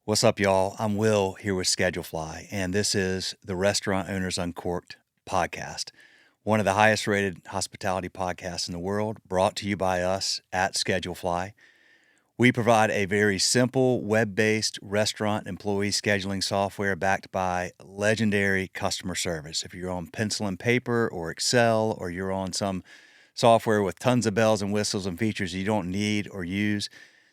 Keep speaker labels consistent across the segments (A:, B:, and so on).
A: What's up, y'all? I'm Will here with Schedulefly, and this is the Restaurant Owners Uncorked podcast, one of the highest rated hospitality podcasts in the world, brought to you by us at Schedulefly. We provide a very simple web-based restaurant employee scheduling software backed by legendary customer service. If you're on pencil and paper or Excel, or you're on some software with tons of bells and whistles and features you don't need or use,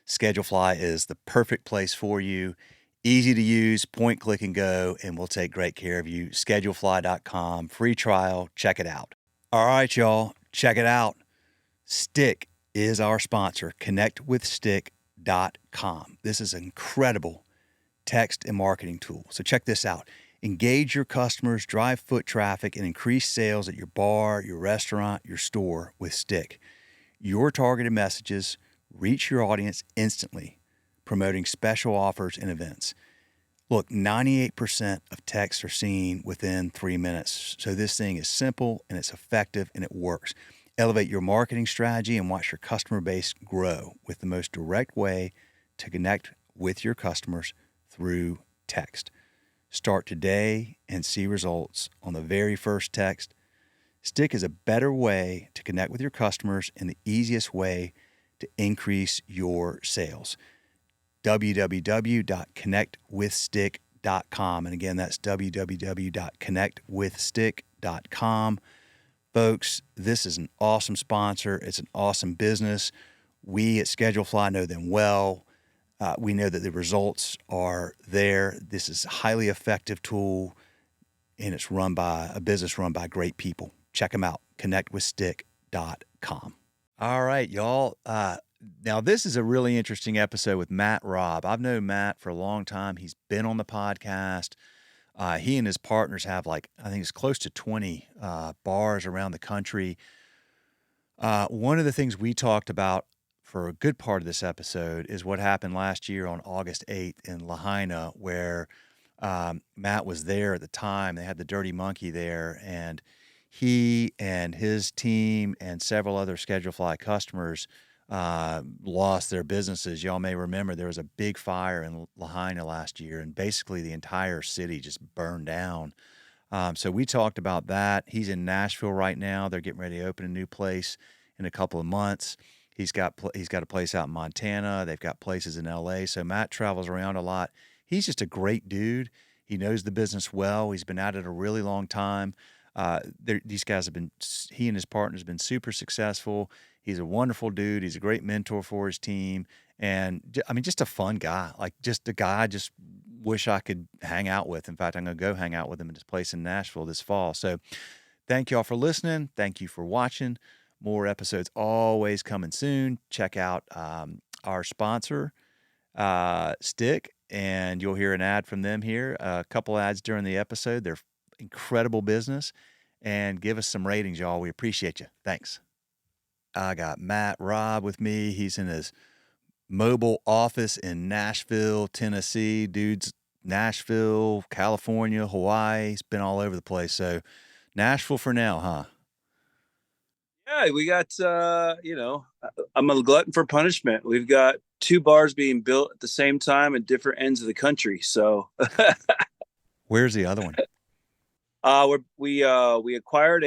A: Schedulefly is the perfect place for you. Easy to use, point, click, and go, and we'll take great care of you. Schedulefly.com, free trial, check it out. All right, y'all, check it out. Stick is our sponsor, connectwithstick.com. This is an incredible text and marketing tool. So check this out. Engage your customers, drive foot traffic, and increase sales at your bar, your restaurant, your store with Stick. Your targeted messages reach your audience instantly, promoting special offers and events. Look, 98% of texts are seen within 3 minutes. So this thing is simple and it's effective and it works. Elevate your marketing strategy and watch your customer base grow with the most direct way to connect with your customers through text. Start today and see results on the very first text. Stick is a better way to connect with your customers and the easiest way to increase your sales. www.connectwithstick.com. And again, that's www.connectwithstick.com. Folks, this is an awesome sponsor. It's an awesome business. We at Schedulefly know them well. We know that the results are there. This is a highly effective tool, and it's run by a business run by great people. Check them out, connectwithstick.com. All right, y'all. Now, this is a really interesting episode with Robb. I've known Matt for a long time. He's been on the podcast. He and his partners have I think it's close to 20 bars around the country. One of the things we talked about for a good part of this episode is what happened last year on August 8th in Lahaina, where Matt was there at the time. They had the Dirty Monkey there, and he and his team and several other Schedulefly customers lost their businesses. Y'all may remember there was a big fire in Lahaina last year, and basically the entire city just burned down. So we talked about that. He's in Nashville right now. They're getting ready to open a new place in a couple of months. He's got a place out in Montana. They've got places in LA. So Matt travels around a lot. He's just a great dude. He knows the business well. He's been at it a really long time. These guys he and his partners have been super successful. He's a wonderful dude. He's a great mentor for his team. And I mean, just a fun guy, just a guy I just wish I could hang out with. In fact, I'm going to go hang out with him at his place in Nashville this fall. So thank y'all for listening. Thank you for watching. More episodes always coming soon. Check out our sponsor, Stick, and you'll hear an ad from them here. A couple ads during the episode. They're incredible business. And give us some ratings, y'all. We appreciate you. Thanks. I got Robb with me. He's in his mobile office in Nashville, Tennessee. Dude's Nashville, California, Hawaii. He's been all over the place. So Nashville for now, huh?
B: Yeah, we got, I'm a glutton for punishment. We've got 2 bars being built at the same time at different ends of the country. So
A: Where's the other one?
B: we acquired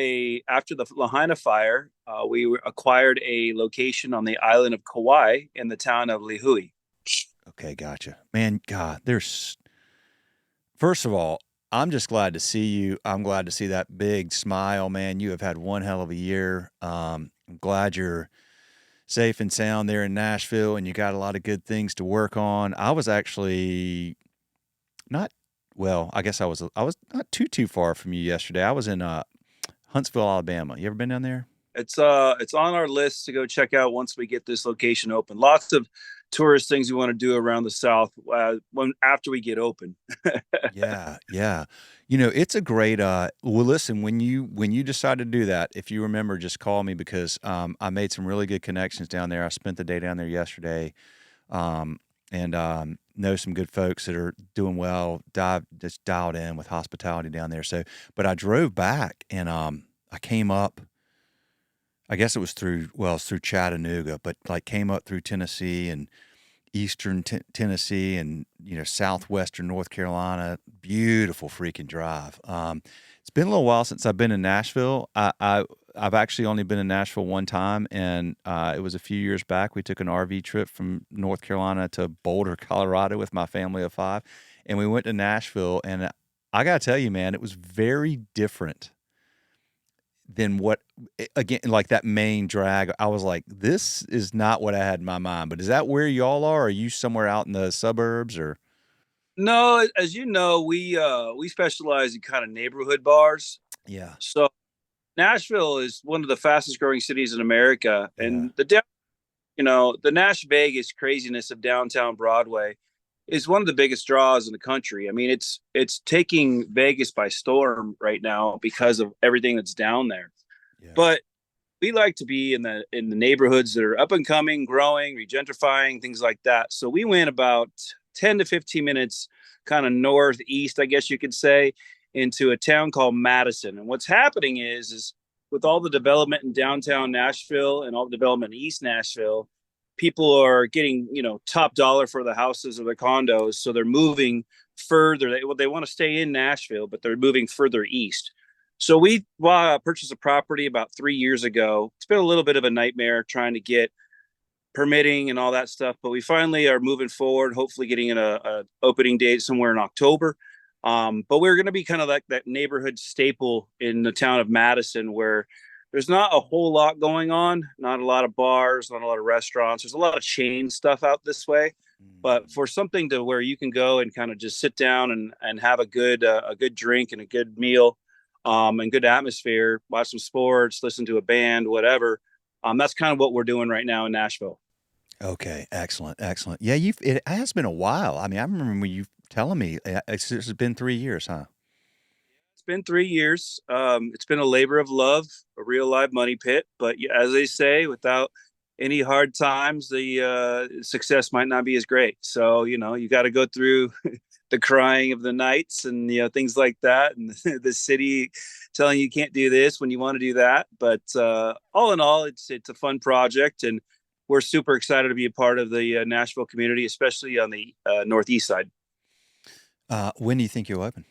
B: after the Lahaina fire, we acquired a location on the island of Kauai in the town of Lihui.
A: Okay, gotcha. Man, God, first of all, I'm just glad to see you. I'm glad to see that big smile, man. You have had one hell of a year. I'm glad you're safe and sound there in Nashville, and you got a lot of good things to work on. I was actually I guess I was not too far from you yesterday. I was in Huntsville, Alabama. You ever been down there?
B: It's on our list to go check out once we get this location open. Lots of tourist things we want to do around the South after we get open.
A: Yeah. It's a great. Well, listen, when you decide to do that, if you remember, just call me because I made some really good connections down there. I spent the day down there yesterday, and know some good folks that are doing well. Just dialed in with hospitality down there. So, but I drove back and I came up. I guess it was through Chattanooga, but came up through Tennessee and eastern Tennessee and southwestern North Carolina. Beautiful freaking drive. It's been a little while since I've been in Nashville. I've actually only been in Nashville one time, and it was a few years back. We took an RV trip from North Carolina to Boulder, Colorado, with my family of five, and we went to Nashville. And I gotta tell you, man, it was very different than what, again, like that main drag. I was like, this is not what I had in my mind. But is that where y'all are? Are you somewhere out in the suburbs or?
B: No, as you know, we specialize in kind of neighborhood bars.
A: Yeah,
B: So Nashville is one of the fastest growing cities in America,
A: yeah,
B: and the Nash Vegas craziness of downtown Broadway is one of the biggest draws in the country. I mean, it's taking Vegas by storm right now because of everything that's down there.
A: yeah.
B: But we like to be in the neighborhoods that are up and coming, growing, regentrifying, things like that. So we went about 10 to 15 minutes kind of northeast, I guess you could say, into a town called Madison. And what's happening is with all the development in downtown Nashville and all the development in East Nashville, people are getting, top dollar for the houses or the condos. So they're moving further. They want to stay in Nashville, but they're moving further east. So we purchased a property about 3 years ago. It's been a little bit of a nightmare trying to get permitting and all that stuff, but we finally are moving forward, hopefully getting in a opening date somewhere in October. But we're going to be kind of like that neighborhood staple in the town of Madison, where there's not a whole lot going on, not a lot of bars, not a lot of restaurants. There's a lot of chain stuff out this way, but
A: Mm.
B: for something to where you can go and kind of just sit down and have a good drink and a good meal, and good atmosphere, watch some sports, listen to a band, whatever. That's kind of what we're doing right now in Nashville.
A: Okay, excellent, excellent. Yeah, it has been a while. I mean, I remember when you telling me it's been 3 years, huh?
B: It's been 3 years. It's been a labor of love, a real live money pit. But as they say, without any hard times, the success might not be as great. So you got to go through the crying of the nights and things like that, and the city telling you can't do this when you want to do that. But all in all, it's a fun project, and we're super excited to be a part of the Nashville community, especially on the northeast side.
A: When do you think you'll open?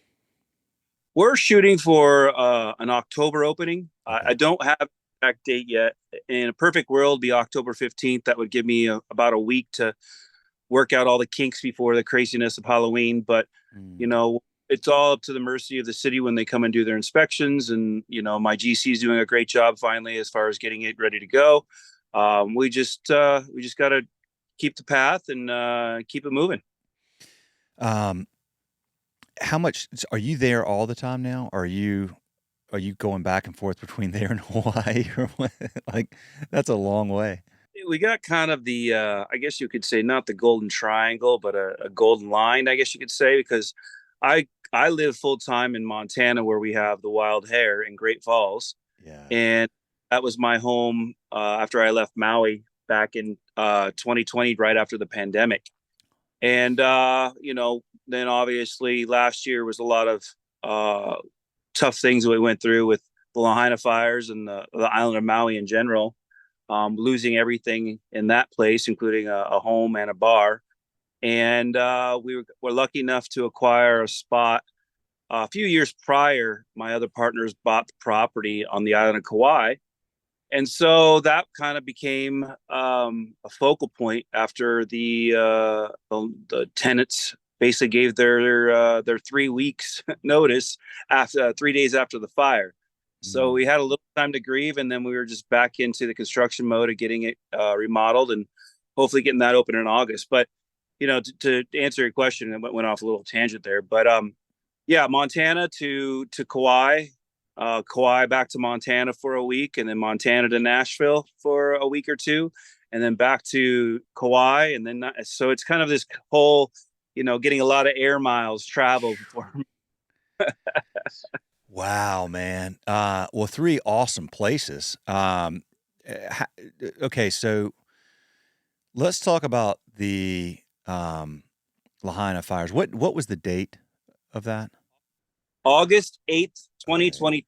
B: We're shooting for an October opening. I
A: Okay.
B: don't have an exact date yet. In a perfect world, be October 15th. That would give me about a week to work out all the kinks before the craziness of Halloween. But you
A: Mm.
B: know, it's all up to the mercy of the city when they come and do their inspections. And my GC is doing a great job finally as far as getting it ready to go. We just got to keep the path and keep it moving.
A: Um, how much are you there all the time now? Are you going back and forth between there and Hawaii or what? Like that's a long way.
B: We got kind of the I guess you could say not the golden triangle, but a golden line, I guess you could say, because I live full time in Montana where we have the wild hare in Great Falls,
A: Yeah.
B: and that was my home after I left Maui back in 2020, right after the pandemic. And then obviously last year was a lot of uh, tough things that we went through with the Lahaina fires and the island of Maui in general, losing everything in that place, including a home and a bar. And were lucky enough to acquire a spot a few years prior. My other partners bought the property on the island of Kauai. And so that kind of became a focal point after the tenants basically gave their 3 weeks notice after 3 days after the fire. So we
A: Mm.
B: had a little time to grieve, and then we were just back into the construction mode of getting it remodeled and hopefully getting that open in August. But to answer your question, I went off a little tangent there, but yeah, Montana to Kauai, Kauai back to Montana for a week, and then Montana to Nashville for a week or two, and then back to Kauai, and then so it's kind of this whole, getting a lot of air miles traveled for.
A: Wow, man. Well, three awesome places. Okay, so let's talk about the Lahaina fires. What was the date of that?
B: August 8th,
A: Okay.
B: 2020.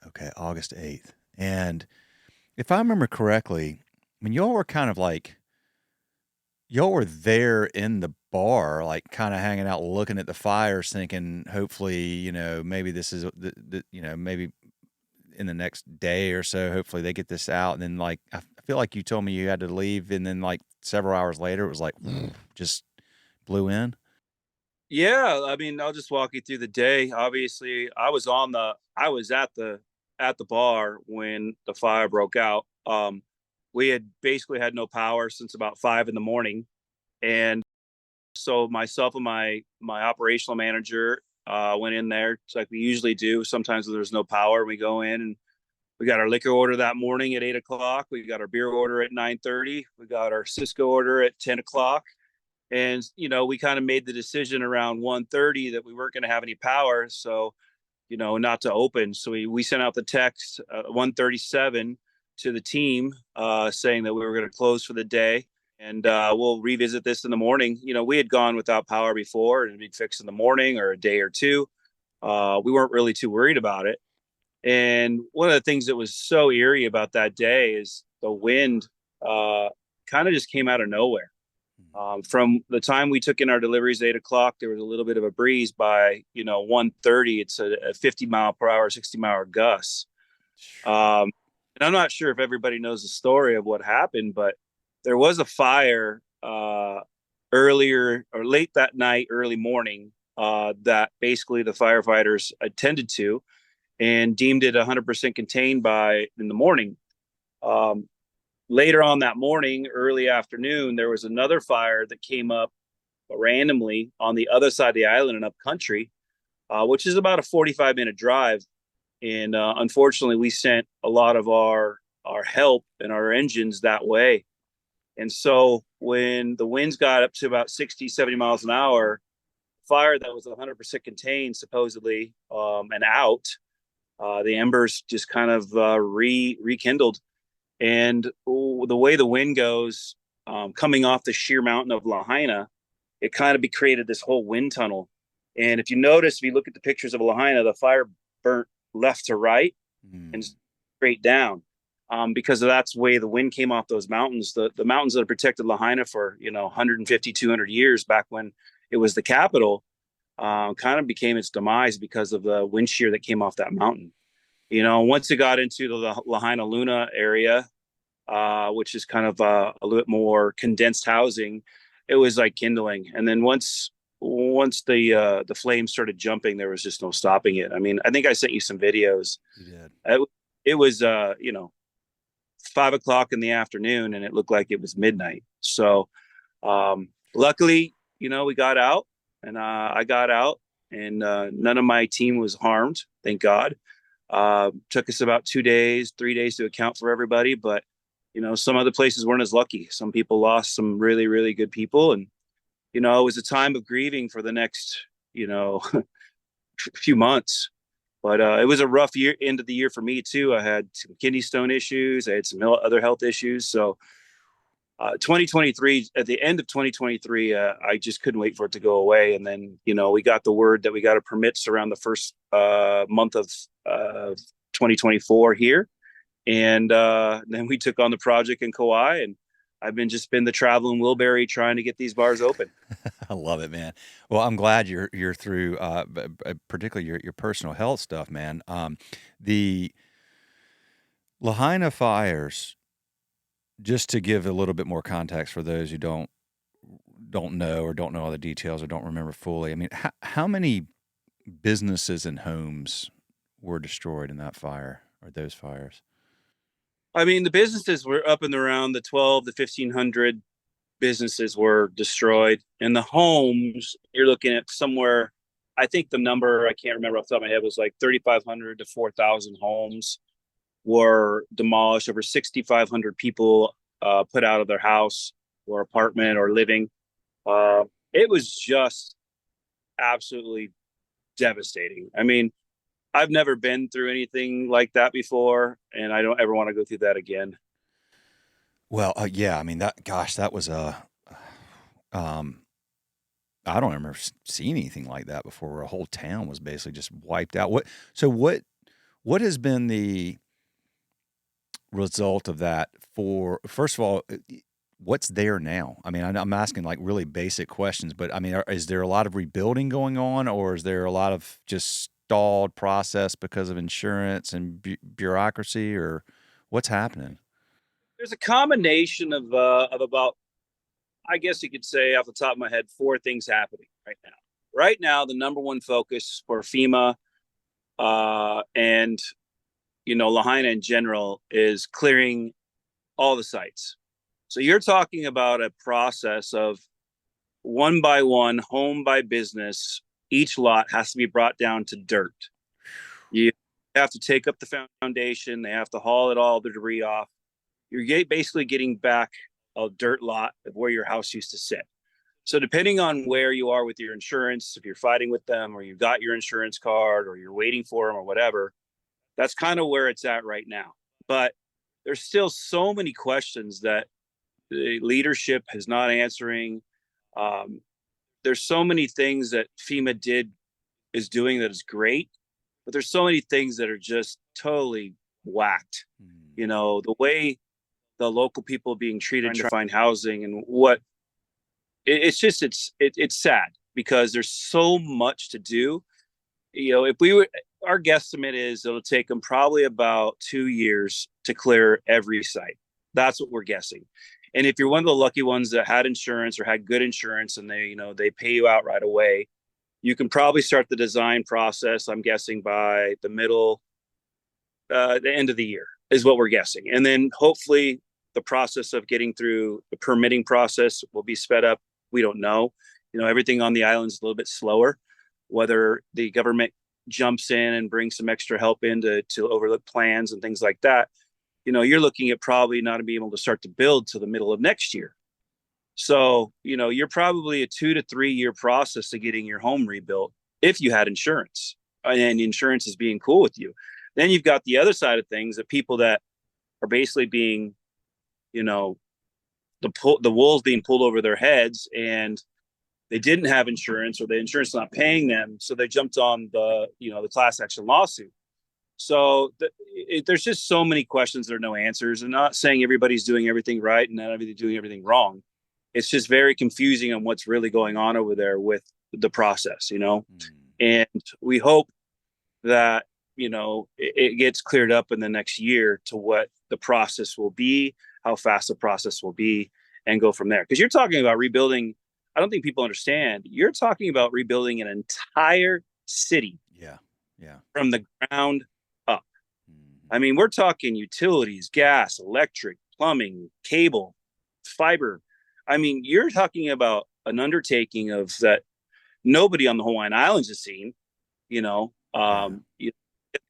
A: Okay, August 8th. And if I remember correctly, I mean, y'all were kind of like y'all were there in the bar, like kind of hanging out, looking at the fires, thinking, hopefully, maybe this is, maybe in the next day or so, hopefully they get this out. And then, like, I feel like you told me you had to leave, and then like several hours later, it was like just blew in.
B: Yeah, I mean, I'll just walk you through the day. Obviously, I was at the bar when the fire broke out. We had basically had no power since about 5 in the morning, and so myself and my operational manager went in there, just like we usually do. Sometimes when there's no power, we go in and we got our liquor order that morning at 8 o'clock. We got our beer order at 9:30. We got our Cisco order at 10 o'clock. And we kind of made the decision around 1:30 that we weren't going to have any power, so not to open. So we sent out the text 1:37 to the team saying that we were going to close for the day, and we'll revisit this in the morning. We had gone without power before, and it'd be fixed in the morning or a day or two. We weren't really too worried about it. And one of the things that was so eerie about that day is the wind kind of just came out of nowhere. From the time we took in our deliveries at 8 o'clock, there was a little bit of a breeze. By 1:30, it's a 50 mile per hour, 60-mile gust. And I'm not sure if everybody knows the story of what happened, but there was a fire earlier or late that night, early morning, that basically the firefighters attended to and deemed it 100% contained by in the morning. Um, Later on that morning, early afternoon, there was another fire that came up randomly on the other side of the island and up country, which is about a 45-minute drive. And unfortunately, we sent a lot of our help and our engines that way. And so when the winds got up to about 60, 70 miles an hour, fire that was 100% contained, supposedly, and out, the embers just kind of rekindled. And the way the wind goes, coming off the sheer mountain of Lahaina, it kind of created this whole wind tunnel. And if you notice, if you look at the pictures of Lahaina, the fire burnt left to right and straight down, because that's the way the wind came off those mountains. The mountains that have protected Lahaina for 150, 200 years back when it was the capital, kind of became its demise because of the wind shear that came off that mountain. Once it got into the Lahaina Luna area, which is kind of a little bit more condensed housing, it was like kindling. And then once the flames started jumping, there was just no stopping it. I mean, I think I sent you some videos.
A: You did.
B: It was 5 o'clock in the afternoon, and it looked like it was midnight. So luckily, we got out, and I got out, and none of my team was harmed, thank God. Took us about 2 days, 3 days to account for everybody, but some other places weren't as lucky. Some people lost some really, really good people, and it was a time of grieving for the next few months. But it was a rough end of the year for me too. I had some kidney stone issues. I had some other health issues. So 2023, at the end of 2023, I just couldn't wait for it to go away. And then, we got the word that we got our permits around the first month of 2024 here. And then we took on the project in Kauai, and I've just been the traveling Wilbury trying to get these bars open.
A: I love it, man. Well, I'm glad you're through, particularly your personal health stuff, man. The Lahaina fires, just to give a little bit more context for those who don't know or don't know all the details or don't remember fully. I mean, how many businesses and homes were destroyed in that fire or those fires?
B: I mean, the businesses were up and around the 12 to 1,500 businesses were destroyed. And the homes, you're looking at somewhere, I think the number, I can't remember off the top of my head, was like 3,500 to 4,000 homes were demolished. Over 6,500 people put out of their house or apartment or living. It was just absolutely devastating. I mean, I've never been through anything like that before, and I don't ever want to go through that again.
A: Well, yeah, I mean that was I don't remember seeing anything like that before, where a whole town was basically just wiped out. What has been the result of that? For first of all, what's there now? I mean, I'm asking like really basic questions, but I mean, is there a lot of rebuilding going on, or is there a lot of just stalled process because of insurance and bureaucracy, or what's happening?
B: There's a combination of about, I guess you could say off the top of my head, four things happening right now. Right now, the number one focus for FEMA and Lahaina in general is clearing all the sites. So you're talking about a process of one by one, home by business. Each lot has to be brought down to dirt. You have to take up the foundation. They have to haul it all the debris off. You're basically getting back a dirt lot of where your house used to sit. So depending on where you are with your insurance, if you're fighting with them or you've got your insurance card or you're waiting for them or whatever, that's kind of where it's at right now. But there's still so many questions that the leadership is not answering. Um, there's so many things that FEMA is doing that is great, but there's so many things that are just totally whacked. The way the local people being treated trying to find housing and what it's sad because there's so much to do. If we were, our guesstimate is it'll take them probably about 2 years to clear every site. That's what we're guessing. And if you're one of the lucky ones that had insurance or had good insurance and they pay you out right away, you can probably start the design process, I'm guessing, by the end of the year is what we're guessing. And then hopefully the process of getting through the permitting process will be sped up. We don't know. Everything on the island is a little bit slower. Whether the government jumps in and brings some extra help in to overlook plans and things like that, you're looking at probably not being able to start to build till the middle of next year. So, you're probably a 2 to 3 year process to getting your home rebuilt if you had insurance and insurance is being cool with you. Then you've got the other side of things, that people that are basically being, the wool's being pulled over their heads and they didn't have insurance or the insurance not paying them. So they jumped on the class action lawsuit. So there's just so many questions. There are no answers. I'm not saying everybody's doing everything right and not everybody's doing everything wrong. It's just very confusing on what's really going on over there with the process, and we hope that, it gets cleared up in the next year to what the process will be, how fast the process will be, and go from there. Because you're talking about rebuilding. I don't think people understand. You're talking about rebuilding an entire city.
A: Yeah. Yeah.
B: From the ground up.
A: Mm-hmm.
B: I mean, we're talking utilities, gas, electric, plumbing, cable, fiber. I mean, you're talking about an undertaking of that nobody on the Hawaiian Islands has seen.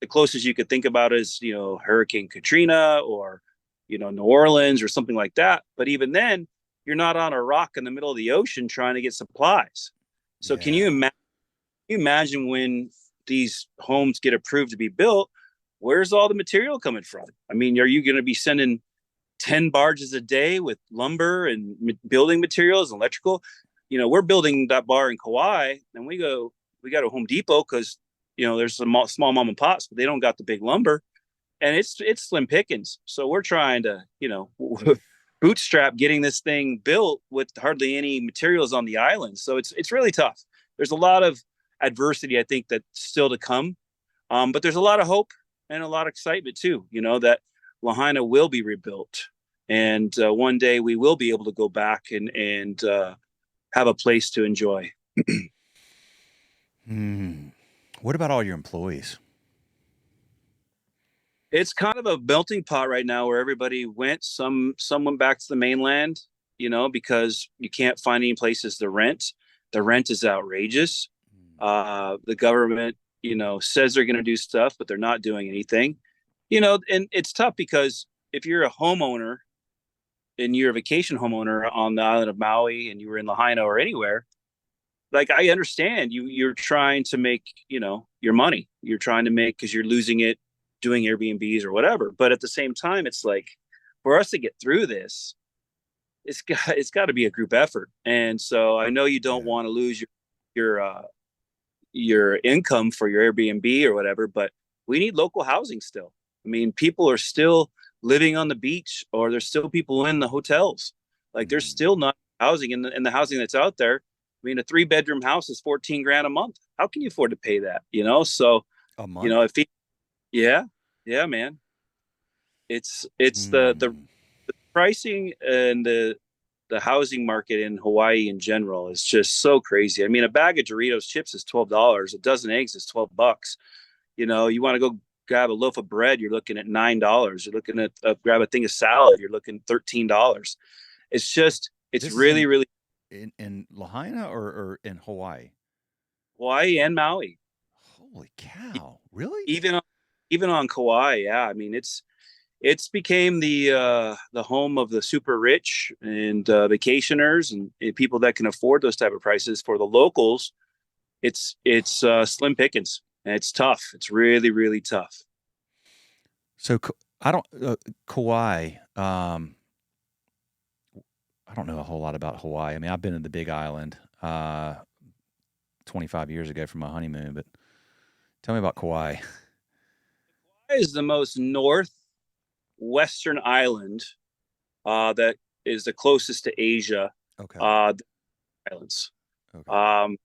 B: The closest you could think about is Hurricane Katrina or New Orleans or something like that. But even then, you're not on a rock in the middle of the ocean trying to get supplies. So can you imagine when these homes get approved to be built, where's all the material coming from? I mean, are you going to be sending 10 barges a day with lumber and building materials and electrical? We're building that bar in Kauai and we got a Home Depot because, there's some small mom and pops, but they don't got the big lumber and it's slim pickings. So we're trying to, bootstrap getting this thing built with hardly any materials on the island. So it's really tough. There's a lot of adversity, I think, that's still to come. But there's a lot of hope and a lot of excitement too, that Lahaina will be rebuilt. And one day we will be able to go back and have a place to enjoy.
A: What about all your employees?
B: It's kind of a melting pot right now where everybody went. Some went back to the mainland, because you can't find any places to rent. The rent is outrageous. The government, says they're going to do stuff, but they're not doing anything. And it's tough because if you're a homeowner and you're a vacation homeowner on the island of Maui and you were in Lahaina or anywhere, like I understand you're trying to make, your money. You're trying to make because you're losing it doing Airbnbs or whatever. But at the same time, it's like for us to get through this, it's got to be a group effort. And so I know you don't want to lose your income for your Airbnb or whatever, but we need local housing still. I mean, people are still living on the beach or there's still people in the hotels. Like there's
A: Mm.
B: still not housing in the housing that's out there. I mean, a 3 bedroom house is 14 grand a month. How can you afford to pay that? So,
A: A
B: you know,
A: month?
B: if he, yeah, yeah, man, it's the
A: Mm.
B: pricing and the housing market in Hawaii in general is just so crazy. I mean, a bag of Doritos chips is $12. A dozen eggs is $12. You want to go grab a loaf of bread, you're looking at $9. You're looking at grab a thing of salad, you're looking $13. It's
A: This is
B: really, really
A: in Lahaina or in Hawaii?
B: Hawaii and Maui.
A: Holy cow! Really?
B: Even on, even on Kauai, yeah. I mean, it's became the home of the super rich and vacationers and people that can afford those type of prices. For the locals, it's slim pickings and it's tough. It's really, really tough.
A: So I don't Kauai. I don't know a whole lot about Hawaii. I mean, I've been to the Big Island 25 years ago for my honeymoon, but tell me about Kauai.
B: Is the most northwestern island that is the closest to Asia.
A: Okay.
B: Uh, Islands.
A: Okay.
B: Um,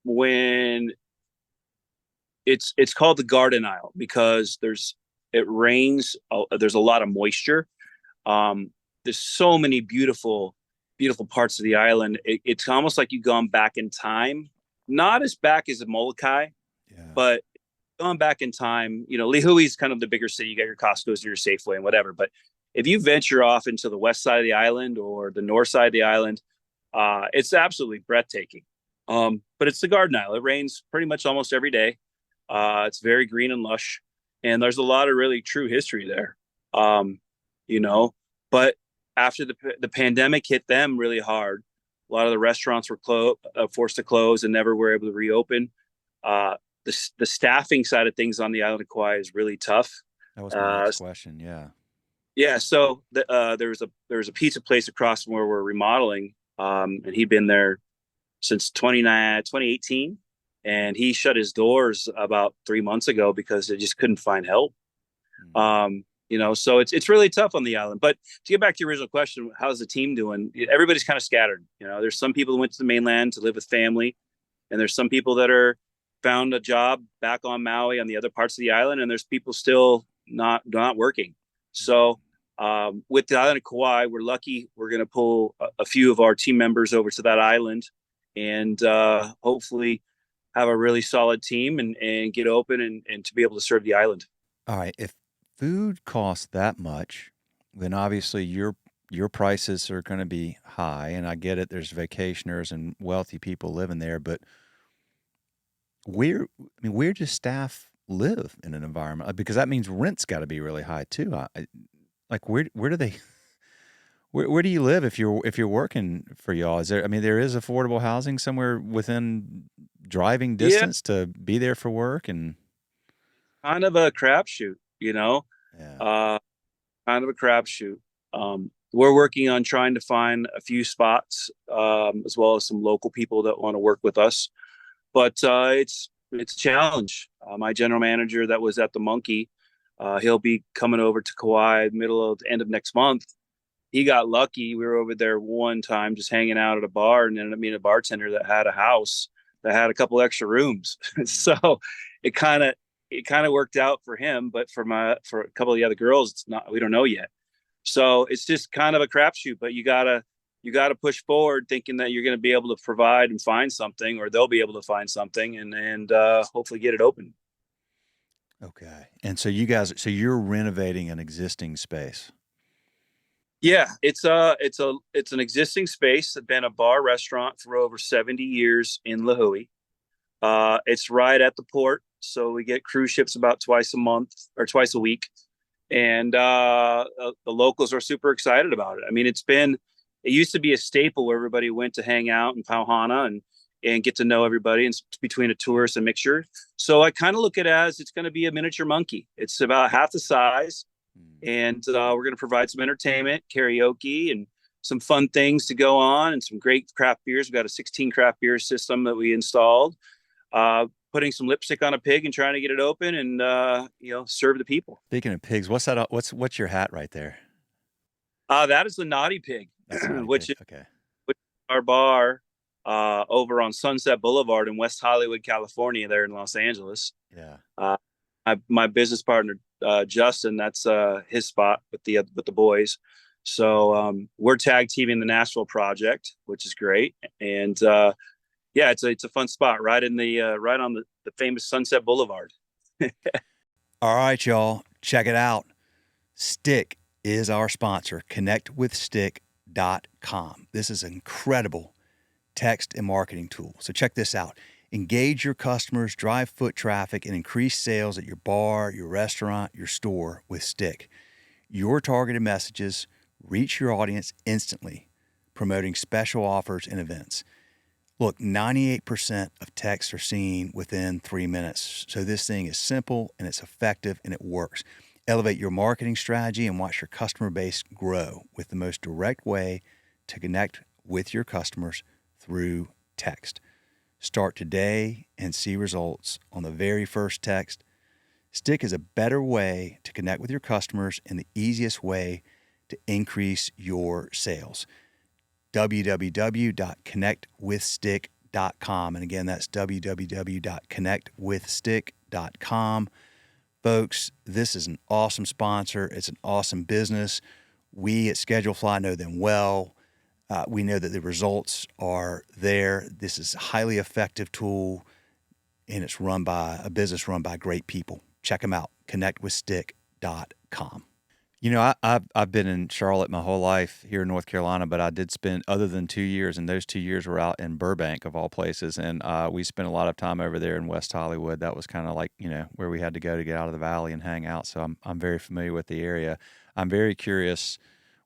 B: when it's called the Garden Isle because it rains. There's a lot of moisture. Um, there's so many beautiful, beautiful parts of the island. It's almost like you've gone back in time. Not as back as Molokai,
A: Yeah.
B: but going back in time. Lihui's kind of the bigger city. You got your Costco's and your Safeway and whatever. But if you venture off into the west side of the island or the north side of the island, it's absolutely breathtaking. But it's the Garden Isle. It rains pretty much almost every day. It's very green and lush, and there's a lot of really true history there. Um, you know, but after the pandemic hit them really hard, a lot of the restaurants were forced to close and never were able to reopen. Uh, the staffing side of things on the island of Kauai is really tough.
A: That was my
B: Uh,
A: next question. Yeah.
B: yeah, so there was a pizza place across from where we're remodeling, and he'd been there since 2018, and he shut his doors about 3 months ago because they just couldn't find help.
A: Mm.
B: So it's really tough on the island. But to get back to your original question, how's the team doing? Everybody's kind of scattered. There's some people who went to the mainland to live with family, and there's some people that are found a job back on Maui on the other parts of the island, and there's people still not working. So with the island of Kauai, we're lucky. We're going to pull a few of our team members over to that island, and hopefully have a really solid team and get open and to be able to serve the island.
A: All right. If food costs that much, then obviously your prices are going to be high, and I get it. There's vacationers and wealthy people living there, but where does staff live in an environment? Because that means rent's got to be really high too. Like where do they where do you live if you're working for y'all? Is there? I mean, there is affordable housing somewhere within driving
B: Yeah,
A: distance to be there for work, and
B: kind of a crapshoot, you know,
A: yeah.
B: uh, kind of a crapshoot. We're working on trying to find a few spots, as well as some local people that want to work with us. But it's a challenge. My general manager that was at the Monkey, he'll be coming over to Kauai middle of the end of next month. He got lucky. We were over there one time just hanging out at a bar and ended up meeting a bartender that had a house that had a couple extra rooms.
A: Mm.
B: So it kind of it kind of worked out for him, but for a couple of the other girls, it's not. We don't know yet. So it's just kind of a crapshoot. But you gotta push forward, thinking that you're going to be able to provide and find something, or they'll be able to find something, and hopefully get it open.
A: Okay. And so you're renovating an existing space.
B: Yeah, it's an existing space. It's been a bar restaurant for over 70 years in Lahui. It's right at the port, so we get cruise ships about twice a month or twice a week, and the locals are super excited about it. I mean, it used to be a staple where everybody went to hang out in Pauhana and get to know everybody, and between a tourist and mixture. So I kind of look at it as it's going to be a miniature monkey. It's about half the size,
A: Mm.
B: and we're going to provide some entertainment, karaoke, and some fun things to go on, and some great craft beers. We've got a 16 craft beer system that we installed, putting some lipstick on a pig and trying to get it open and serve the people.
A: Speaking of pigs, what's that? What's your hat right there?
B: That is the naughty pig.
A: That's mighty
B: which
A: good.
B: is
A: Okay.
B: our bar over on Sunset Boulevard in West Hollywood, California, there in Los Angeles.
A: Yeah.
B: Uh, my business partner Justin, that's his spot with the boys. So we're tag teaming the Nashville project, which is great, and yeah, it's a fun spot right in the right on the famous Sunset Boulevard.
A: All right, y'all, check it out. Stick is our sponsor, connectwithstick.com. This is an incredible text and marketing tool. So check this out. Engage your customers, drive foot traffic, and increase sales at your bar, your restaurant, your store with Stick. Your targeted messages reach your audience instantly, promoting special offers and events. Look, 98% of texts are seen within 3 minutes. So this thing is simple and it's effective and it works. Elevate your marketing strategy and watch your customer base grow with the most direct way to connect with your customers through text. Start today and see results on the very first text. Stick is a better way to connect with your customers and the easiest way to increase your sales. www.connectwithstick.com. And again, that's www.connectwithstick.com. Folks, this is an awesome sponsor. It's an awesome business. We at Schedulefly know them well. We know that the results are there. This is a highly effective tool, and it's run by a business run by great people. Check them out, connectwithstick.com. You know, I've been in Charlotte my whole life here in North Carolina, but I did spend other than 2 years, and those 2 years were out in Burbank of all places, and we spent a lot of time over there in West Hollywood. That was kind of like where we had to go to get out of the valley and hang out. So I'm very familiar with the area. I'm very curious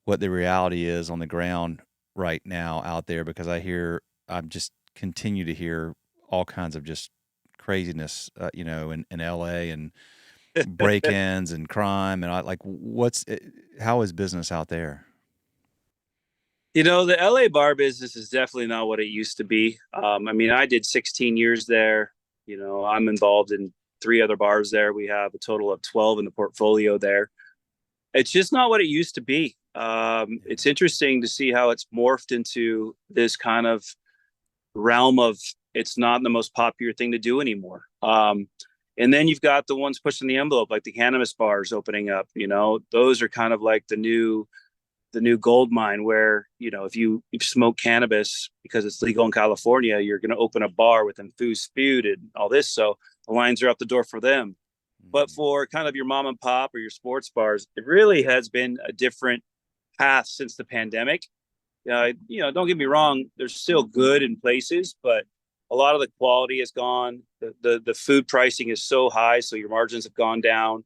A: what the reality is on the ground right now out there because I'm just continue to hear all kinds of just craziness, in LA and break-ins and crime and how is business out there?
B: The LA bar business is definitely not what it used to be. I mean, I did 16 years there. I'm involved in three other bars there. We have a total of 12 in the portfolio there. It's just not what it used to be. It's interesting to see how it's morphed into this kind of realm of it's not the most popular thing to do anymore. And then you've got the ones pushing the envelope, like the cannabis bars opening up. Those are kind of like the new gold mine where, if you smoke cannabis because it's legal in California, you're going to open a bar with infused food and all this. So the lines are out the door for them. But for kind of your mom and pop or your sports bars, it really has been a different path since the pandemic. Don't get me wrong, they're still good in places, but a lot of the quality has gone. The food pricing is so high, so your margins have gone down.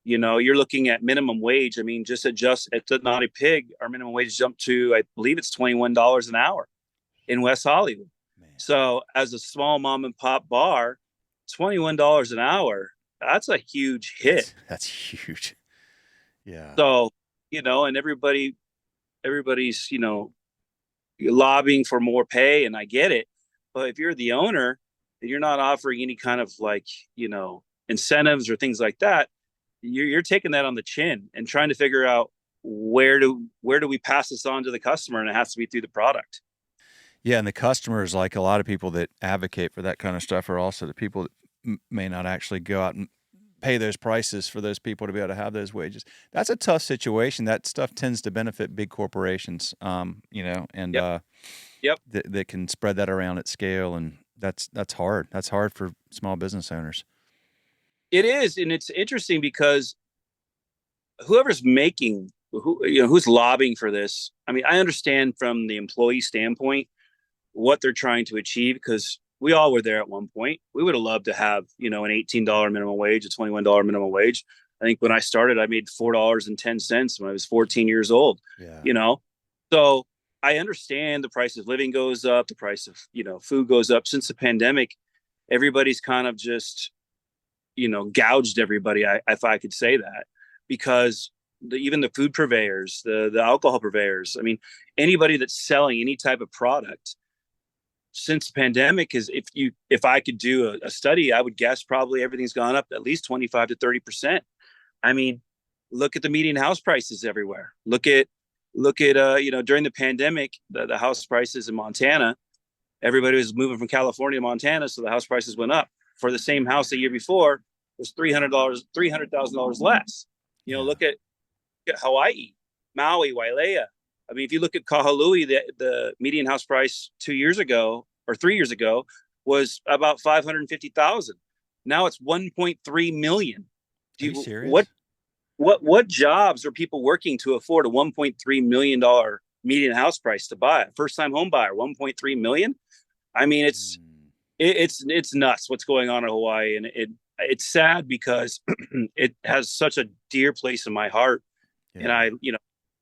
B: You're looking at minimum wage. I mean, just adjust at the Naughty Pig, our minimum wage jumped to, I believe it's $21 an hour in West Hollywood.
A: Man.
B: So as a small mom and pop bar, $21 an hour, that's a huge hit.
A: That's huge. Yeah.
B: So, and everybody's, lobbying for more pay, and I get it. But if you're the owner and you're not offering any kind of incentives or things like that, you're taking that on the chin and trying to figure out where do we pass this on to the customer, and it has to be through the product.
A: Yeah, and the customers, like a lot of people that advocate for that kind of stuff, are also the people that may not actually go out and pay those prices for those people to be able to have those wages. That's a tough situation. That stuff tends to benefit big corporations, and
B: Yep.
A: That can spread that around at scale, and that's hard. That's hard for small business owners.
B: It is, and it's interesting because whoever's who's lobbying for this. I mean, I understand from the employee standpoint what they're trying to achieve because we all were there at one point. We would have loved to have, an $18 minimum wage, a $21 minimum wage. I think when I started, I made $4.10 when I was 14 years old.
A: Yeah.
B: So I understand the price of living goes up, the price of, food goes up. Since the pandemic, everybody's kind of just, gouged everybody, if I could say that, because even the food purveyors, the alcohol purveyors, I mean, anybody that's selling any type of product since the pandemic is, if I could do a study, I would guess probably everything's gone up at least 25 to 30%. I mean, look at the median house prices everywhere. Look at, Look at during the pandemic, the house prices in Montana, everybody was moving from California to Montana, so the house prices went up. For the same house the year before, it was $300,000 less.
A: Yeah.
B: Look at Hawaii, Maui, Wailea. I mean, if you look at Kahului, the median house price 2 years ago or 3 years ago was about 550,000. Now it's 1.3 million.
A: Are you
B: What
A: serious?
B: what jobs are people working to afford a 1.3 million dollar median house price to buy? First time home buyer, 1.3 million. I mean,
A: Mm,
B: it's nuts what's going on in Hawaii, and it's sad because it has such a dear place in my heart. And
A: yeah.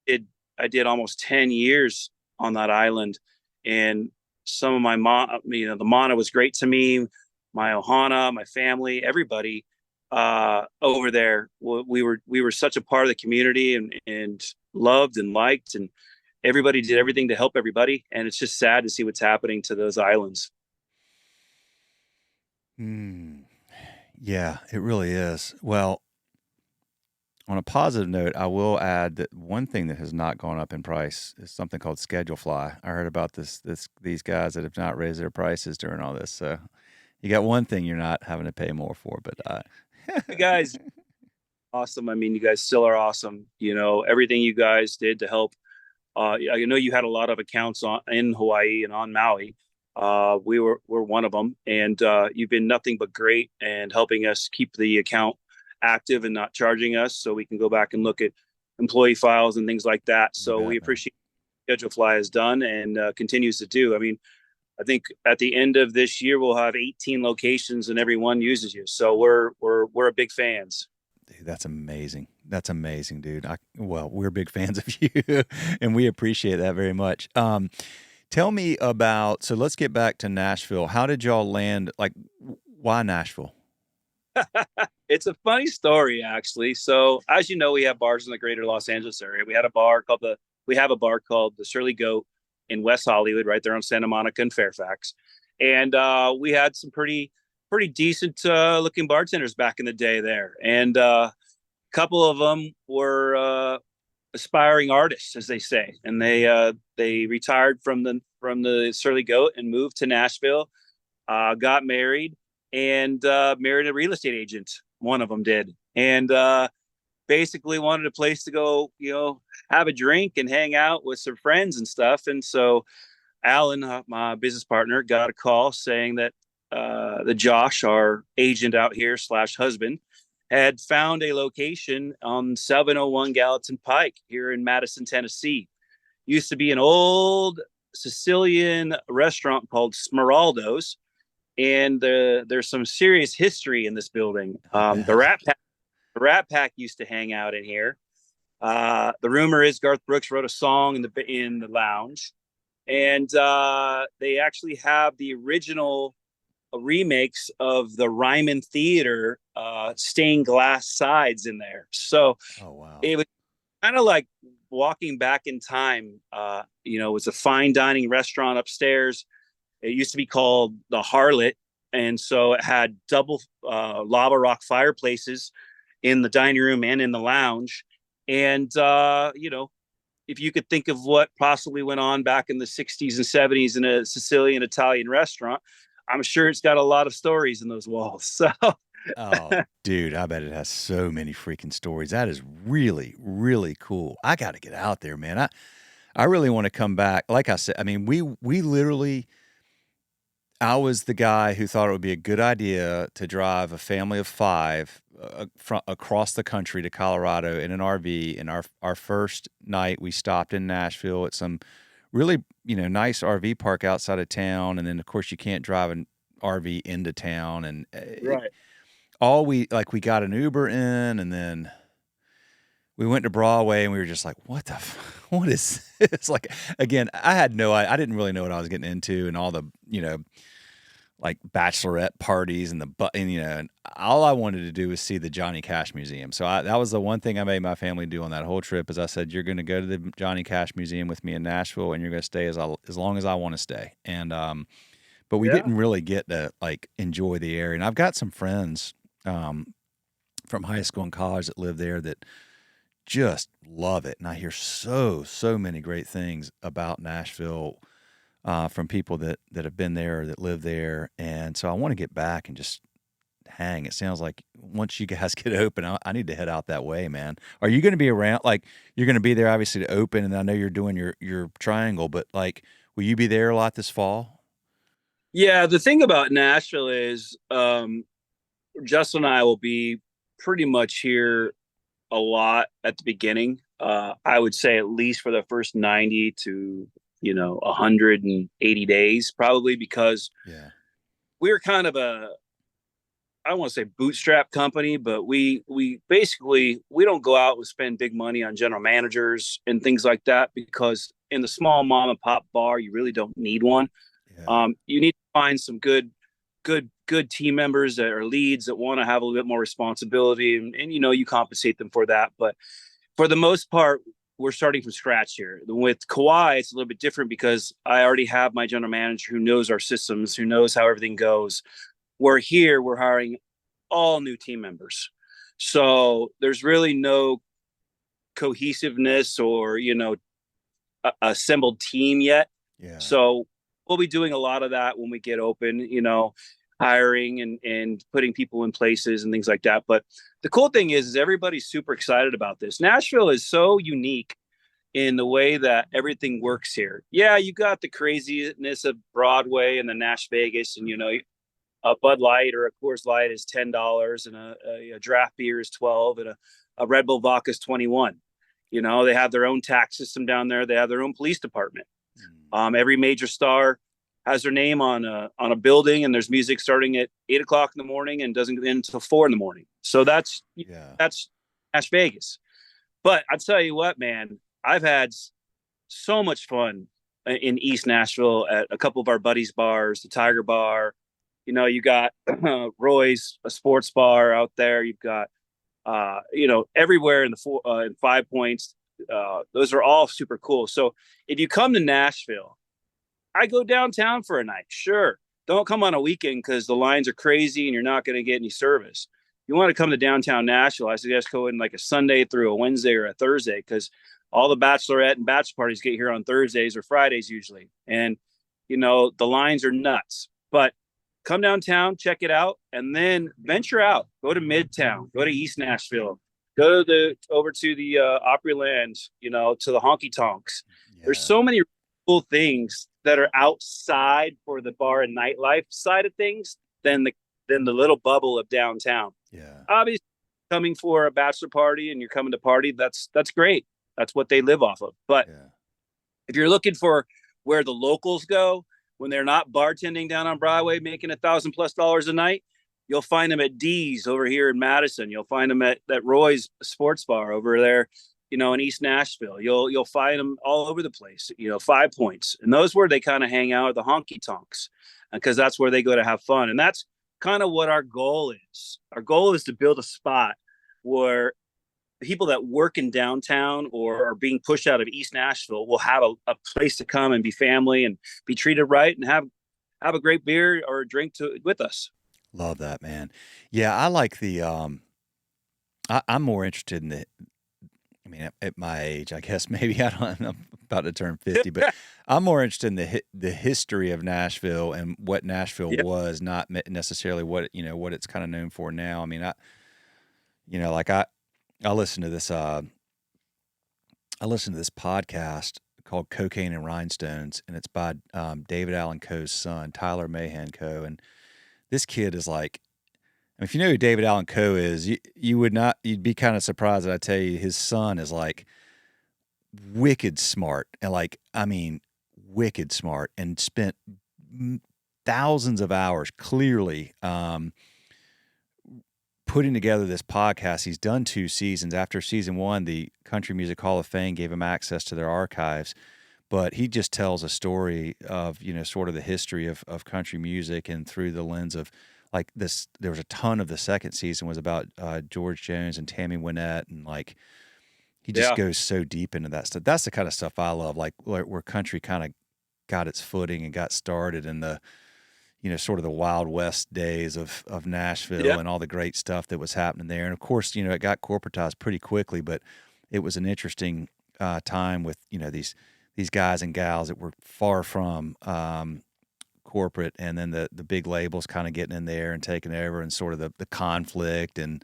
B: it I did almost 10 years on that island, and some of my mom, the mana was great to me. My ohana, my family, everybody over there. We were such a part of the community, and loved and liked, and everybody did everything to help everybody. And it's just sad to see what's happening to those islands.
A: Mm, yeah, it really is. Well, on a positive note, I will add that one thing that has not gone up in price is something called schedule fly. I heard about these guys that have not raised their prices during all this. So you got one thing you're not having to pay more for, but
B: You guys, awesome. I mean, you guys still are awesome. Everything you guys did to help. I know you had a lot of accounts in Hawaii and on Maui. We're one of them, and you've been nothing but great and helping us keep the account active and not charging us, so we can go back and look at employee files and things like that.
A: you
B: So we
A: bet, man.
B: appreciate what Schedule Fly has done and continues to do. I mean, I think at the end of this year we'll have 18 locations and everyone uses you. So we're a big fans.
A: Dude, that's amazing. That's amazing, dude. Well, we're big fans of you, and we appreciate that very much. Tell me about. So let's get back to Nashville. How did y'all land? Like, why Nashville?
B: It's a funny story, actually. So, as you know, we have bars in the greater Los Angeles area. We have a bar called the Surly Goat in West Hollywood, right there on Santa Monica and Fairfax. And we had some pretty decent looking bartenders back in the day there. And a couple of them were aspiring artists, as they say. And they retired from the Surly Goat and moved to Nashville, got married, and married a real estate agent. One of them did, and basically wanted a place to go, have a drink and hang out with some friends and stuff. And so Alan, my business partner, got a call saying that the Josh, our agent out here slash husband, had found a location on 701 Gallatin Pike here in Madison, Tennessee. Used to be an old Sicilian restaurant called Smeraldo's, and there's some serious history in this building.
A: I
B: The
A: bet.
B: Rat Pack used to hang out in here. The rumor is Garth Brooks wrote a song in the lounge, and they actually have the original remakes of the Ryman Theater stained glass sides in there. So
A: Oh wow.
B: it was kind of like walking back in time. It was a fine dining restaurant upstairs. It used to be called the Harlot, and so it had double lava rock fireplaces in the dining room and in the lounge. And if you could think of what possibly went on back in the 60s and 70s in a Sicilian Italian restaurant, I'm sure it's got a lot of stories in those walls. So
A: Oh, dude, I bet it has so many freaking stories. That is really, really cool. I got to get out there, man. I really want to come back. Like I said, I mean, we literally I was the guy who thought it would be a good idea to drive a family of five across the country to Colorado in an RV. And our first night, we stopped in Nashville at some really nice RV park outside of town. And then of course you can't drive an RV into town. And
B: right.
A: we got an Uber in, and then we went to Broadway, and we were just like, what is this? Like, again, I didn't really know what I was getting into, and all the, like bachelorette parties and all I wanted to do was see the Johnny Cash Museum. So that was the one thing I made my family do on that whole trip is I said, you're going to go to the Johnny Cash Museum with me in Nashville, and you're going to stay as long as I want to stay. And, but we
B: Yeah.
A: didn't really get to like enjoy the area. And I've got some friends, from high school and college that live there that just love it. And I hear so many great things about Nashville from people that have been there or that live there. And so I want to get back and just hang. It sounds like once you guys get open, I need to head out that way, man. Are you going to be around? Like, you're going to be there obviously to open, and I know you're doing your triangle, but like, will you be there a lot this fall?
B: Yeah, the thing about Nashville is Justin and I will be pretty much here a lot at the beginning. I would say at least for the first 90 to 180 days, probably, because
A: Yeah,
B: we're kind of I don't want to say bootstrap company, but we basically we don't go out and spend big money on general managers and things like that, because in the small mom and pop bar, you really don't need one.
A: yeah,
B: You need to find some good team members that are leads that want to have a little bit more responsibility, and you compensate them for that. But for the most part, we're starting from scratch here. With Kawhi, it's a little bit different because I already have my general manager who knows our systems, who knows how everything goes. We're here, we're hiring all new team members. So there's really no cohesiveness or, assembled team yet.
A: yeah,
B: So we'll be doing a lot of that when we get open, hiring and putting people in places and things like that. But the cool thing is everybody's super excited about this. Nashville is so unique in the way that everything works here. Yeah, you got the craziness of Broadway and the Nash Vegas, and a Bud Light or a Coors Light is $10, and a draft beer is 12, and a Red Bull vodka is 21. They have their own tax system down there. They have their own police department. Every major star has their name on a building, and there's music starting at 8 o'clock in the morning and doesn't end until 4 in the morning. So
A: yeah.
B: that's Las Vegas. But I tell you what, man, I've had so much fun in East Nashville at a couple of our buddies' bars, the Tiger Bar. You got Roy's, a sports bar out there. You've got everywhere in in 5 Points. Those are all super cool. So if you come to Nashville, I go downtown for a night. Sure. Don't come on a weekend because the lines are crazy and you're not going to get any service. You want to come to downtown Nashville, I suggest go in like a Sunday through a Wednesday or a Thursday, because all the bachelorette and bachelor parties get here on Thursdays or Fridays usually. And, the lines are nuts. But come downtown, check it out, and then venture out. Go to Midtown, go to East Nashville, go over to the Opryland, to the honky tonks. There's
A: Yeah,
B: so many cool things that are outside for the bar and nightlife side of things than the little bubble of downtown.
A: yeah,
B: Obviously, coming for a bachelor party and you're coming to party, that's great. That's what they live off of. But
A: yeah,
B: if you're looking for where the locals go when they're not bartending down on Broadway making $1,000+ a night, you'll find them at D's over here in Madison. You'll find them at Roy's Sports Bar over there, in East Nashville. You'll find them all over the place. 5 Points, and those where they kind of hang out at the honky tonks, because that's where they go to have fun. And that's kind of what our goal is. Our goal is to build a spot where people that work in downtown or are being pushed out of East Nashville will have a place to come and be family and be treated right and have a great beer or a drink with us.
A: love that, man. Yeah, I like the. I'm more interested in the. I mean, at my age, I guess maybe I'm about to turn 50, but I'm more interested in the history of Nashville and what Nashville
B: Yeah.
A: was, not necessarily what it's kind of known for now. I mean, like I listen to this. I listened to this podcast called Cocaine and Rhinestones, and it's by David Allen Coe's son, Tyler Mahan Coe. And this kid is like, I mean, if you know who David Allen Coe is, you'd be kind of surprised that I tell you his son is like wicked smart, and like, I mean, wicked smart, and spent thousands of hours clearly putting together this podcast. He's done 2 seasons. After season 1, the Country Music Hall of Fame gave him access to their archives, but he just tells a story of, sort of the history of country music, and through the lens of like this. There was a ton of the second season was about George Jones and Tammy Wynette, and like he just
B: Yeah.
A: goes so deep into that stuff. That's the kind of stuff I love, like where country kind of got its footing and got started in the sort of the Wild West days of Nashville
B: Yeah.
A: and all the great stuff that was happening there. And of course, it got corporatized pretty quickly, but it was an interesting time with these guys and gals that were far from corporate, and then the big labels kind of getting in there and taking over, and sort of the conflict, and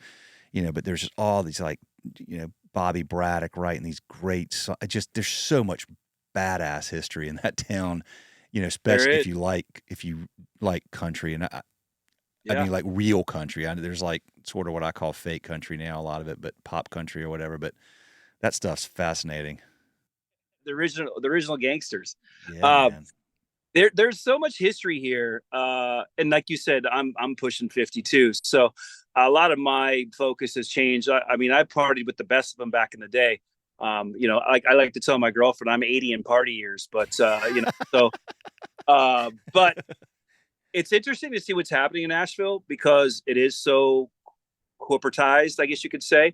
A: but there's just all these like Bobby Braddock writing these great just there's so much badass history in that town,
B: There
A: especially
B: is.
A: if you like country, and I
B: Yeah.
A: mean like real country. There's like sort of what I call fake country now, a lot of it, but pop country or whatever. But that stuff's fascinating.
B: The original gangsters.
A: Yeah,
B: Uh,
A: man.
B: there's so much history here, and like you said, I'm pushing 52, so a lot of my focus has changed. I mean, I partied with the best of them back in the day. I like to tell my girlfriend I'm 80 in party years, but so but it's interesting to see what's happening in Nashville because it is so corporatized, I guess you could say.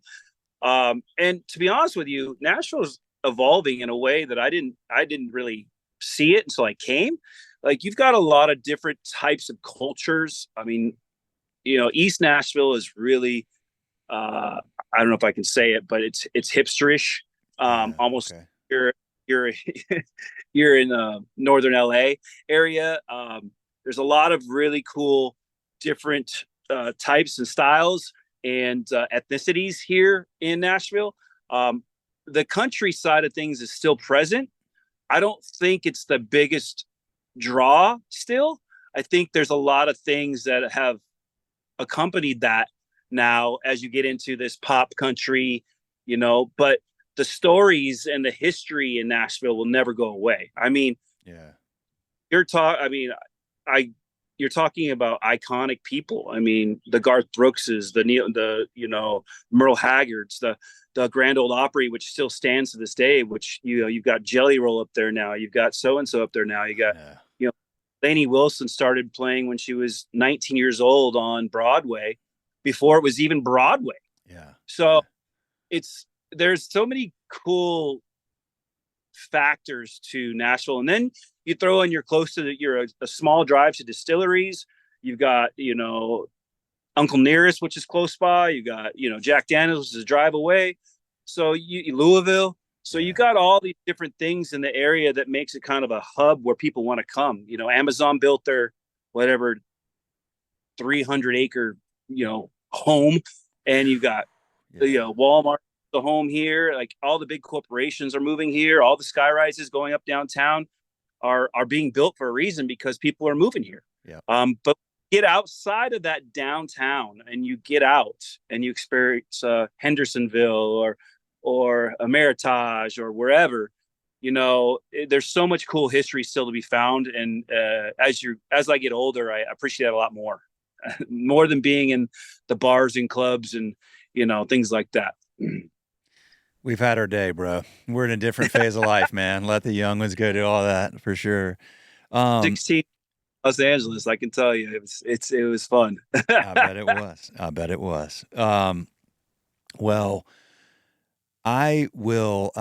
B: And to be honest with you, Nashville's evolving in a way that I didn't really see it until I came. Like you've got a lot of different types of cultures. I mean, East Nashville is really I don't know if I can say it, but it's hipsterish.
A: Yeah.
B: Almost
A: Okay.
B: you're you're in northern LA area. There's a lot of really cool different types and styles and ethnicities here in Nashville. Um, the country side of things is still present. I don't think it's the biggest draw still. I think there's a lot of things that have accompanied that now as you get into this pop country, but the stories and the history in Nashville will never go away. I mean,
A: Yeah.
B: I mean, I you're talking about iconic people. I mean, the Garth Brookses, the Merle Haggards, the Grand Ole Opry, which still stands to this day. Which you've got Jelly Roll up there now. You've got so and so up there now. You got
A: Yeah.
B: you know Lainey Wilson started playing when she was 19 years old on Broadway, before it was even Broadway.
A: Yeah.
B: So
A: Yeah.
B: it's there's so many cool factors to Nashville. And then you throw in you're a small drive to distilleries. You've got, Uncle Nearest, which is close by. You got, Jack Daniels, which is a drive away. So Louisville. So you
A: Yeah.
B: got all these different things in the area that makes it kind of a hub where people want to come. Amazon built their whatever 300-acre, home, and you got
A: Yeah.
B: Walmart, the home here. Like all the big corporations are moving here. All the sky rises going up downtown are being built for a reason because people are moving here.
A: Yeah.
B: But get outside of that downtown and you get out and you experience Hendersonville or Ameritage or wherever. There's so much cool history still to be found, and as I get older, I appreciate it a lot more, more than being in the bars and clubs and things like that.
A: We've had our day, bro. We're in a different phase of life, man. Let the young ones go do all that for sure. Um,
B: 16 Los Angeles, I can tell you, it was fun.
A: I bet it was. I bet it was. Well, I will.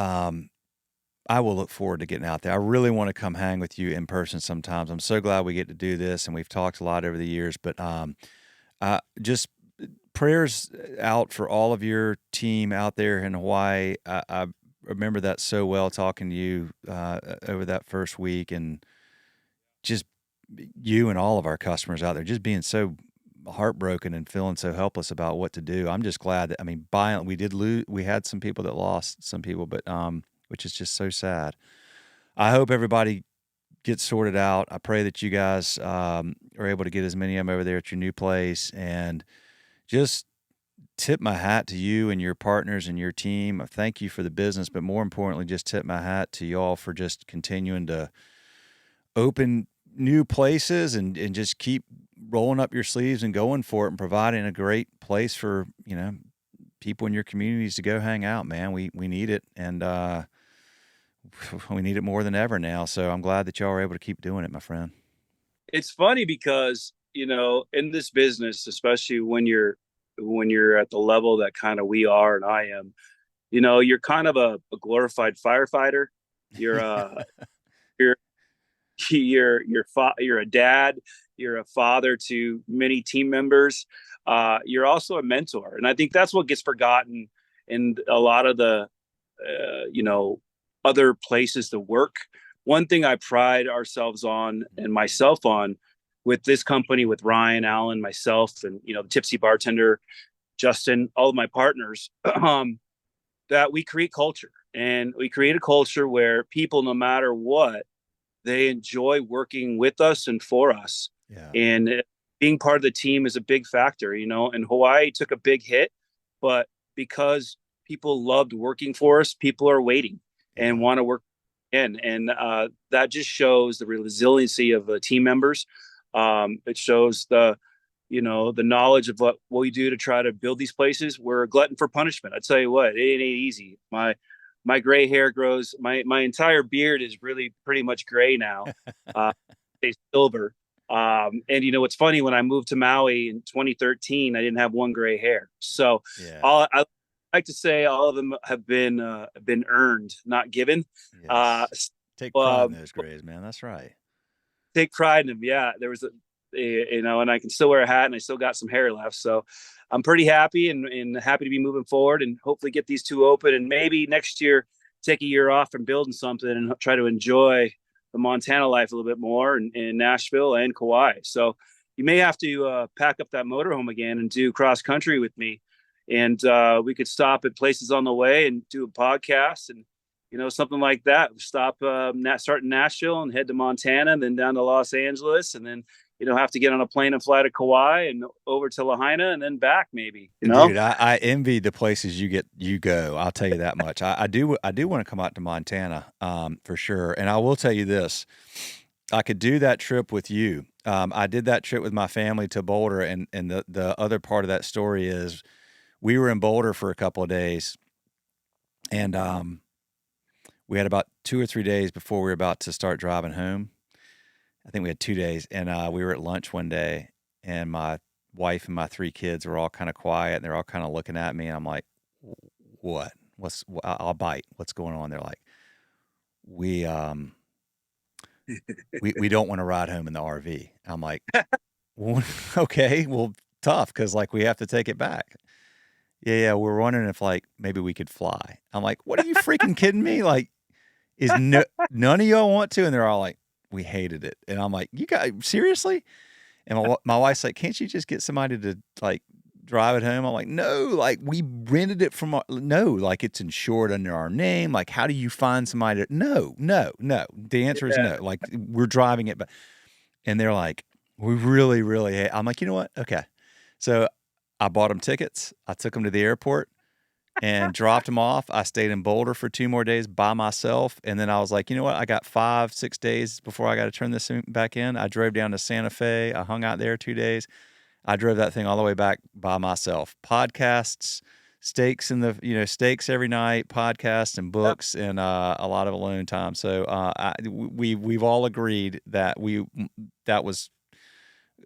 A: I will look forward to getting out there. I really want to come hang with you in person sometimes. I'm so glad we get to do this, and we've talked a lot over the years. But just prayers out for all of your team out there in Hawaii. I remember that so well talking to you over that first week, and just you and all of our customers out there just being so heartbroken and feeling so helpless about what to do. I'm just glad that, I mean, we did lose, we had some people that lost some people, but which is just so sad. I hope everybody gets sorted out. I pray that you guys are able to get as many of them over there at your new place, and just tip my hat to you and your partners and your team. Thank you for the business, but more importantly, just tip my hat to y'all for just continuing to open new places and just keep rolling up your sleeves and going for it and providing a great place for, people in your communities to go hang out, man. We need it, and we need it more than ever now. So I'm glad that y'all are able to keep doing it, my friend.
B: It's funny because in this business, especially when you're at the level that kind of we are and I am, you're kind of a glorified firefighter. You're you're you're a dad. You're a father to many team members. You're also a mentor, and I think that's what gets forgotten in a lot of the you know, other places to work. One thing I pride ourselves on and myself on with this company, with Ryan, Allen, myself, and the tipsy bartender, Justin, all of my partners, that we create culture, and we create a culture where people, no matter what, they enjoy working with us and for us.
A: Yeah.
B: And being part of the team is a big factor, and Hawaii took a big hit, but because people loved working for us, people are waiting and
A: Yeah.
B: want to work in. And that just shows the resiliency of the team members. It shows the knowledge of what we do to try to build these places. We're a glutton for punishment. I tell you what, it ain't easy. My gray hair grows. My entire beard is really pretty much gray now. It's silver. And what's funny, when I moved to Maui in 2013, I didn't have one gray hair. So
A: Yeah.
B: I like to say all of them have been earned, not given. Uh,
A: Yes. Take pride
B: uh,
A: in those grays, man. That's right.
B: Take pride in them. Yeah, there was and I can still wear a hat, and I still got some hair left. So I'm pretty happy and happy to be moving forward, and hopefully get these two open, and maybe next year take a year off from building something and try to enjoy the Montana life a little bit more in Nashville and Kauai. So you may have to pack up that motorhome again and do cross country with me, and we could stop at places on the way and do a podcast and something like that. Stop, start in Nashville and head to Montana, and then down to Los Angeles, and then have to get on a plane and fly to Kauai and over to Lahaina and then back, maybe.
A: Dude, I envy the places you go. I'll tell you that much. I do want to come out to Montana, for sure. And I will tell you this, I could do that trip with you. I did that trip with my family to Boulder, and the other part of that story is we were in Boulder for a couple of days, and we had about 2 or 3 days before we were about to start driving home. I think we had 2 days, and we were at lunch one day, and my wife and my 3 kids were all kind of quiet, and they're all kind of looking at me, and I'm like, "What? I'll bite. What's going on?" They're like, "We we don't want to ride home in the RV." I'm like, well, "Okay, well, tough, because like we have to take it back." Yeah, we're wondering if like maybe we could fly. I'm like, "What, are you freaking kidding me? Like, none of y'all want to?" And they're all like, "We hated it." And I'm like, "You guys, seriously?" And my wife's like, "Can't you just get somebody to like drive it home?" I'm like, "No, like we rented it from no, like it's insured under our name. Like, how do you find somebody to, no, no, no." The answer is
B: Yeah.
A: no. Like, we're driving it, but, and they're like, "We really, really hate." I'm like, "You know what? Okay." So I bought them tickets. I took them to the airport and dropped them off. I stayed in Boulder for 2 more days by myself. And then I was like, "You know what? I got 5, 6 days before I got to turn this back in." I drove down to Santa Fe. I hung out there 2 days. I drove that thing all the way back by myself. Podcasts, steaks steaks every night, podcasts and books, and a lot of alone time. So we've all agreed that that was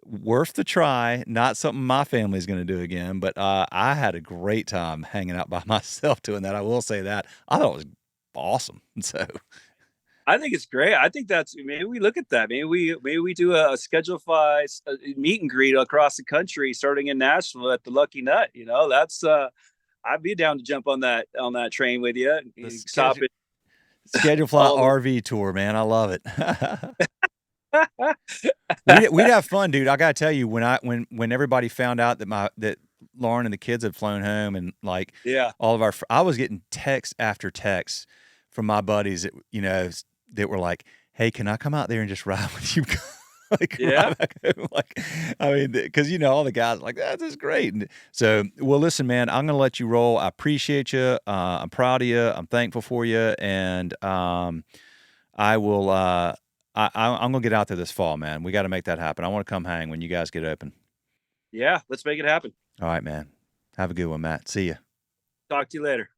A: worth the try. Not something my family's going to do again, but I had a great time hanging out by myself doing that. I will say that. I thought it was awesome. So
B: I think it's great. I think maybe we look at that. Maybe we do a schedule fly meet and greet across the country, starting in Nashville at the Lucky Nut. That's I'd be down to jump on that train with you.
A: the
B: You stop it
A: schedule fly
B: all
A: RV tour, man. I love it. We'd have fun, dude. I gotta tell you, when everybody found out that Lauren and the kids had flown home, and like
B: yeah.
A: all of I was getting text after text from my buddies that were like, "Hey, can I come out there and just ride with you?" Like,
B: Yeah.
A: ride back home. Like, I mean, because all the guys are like, "That's just great." And so, well, listen, man, I'm gonna let you roll. I appreciate you. I'm proud of you. I'm thankful for you, and I will. I'm gonna get out there this fall, man. We got to make that happen. I want to come hang when you guys get open.
B: Yeah. Let's make it happen.
A: All right, man. Have a good one, Matt. See ya.
B: Talk to you later.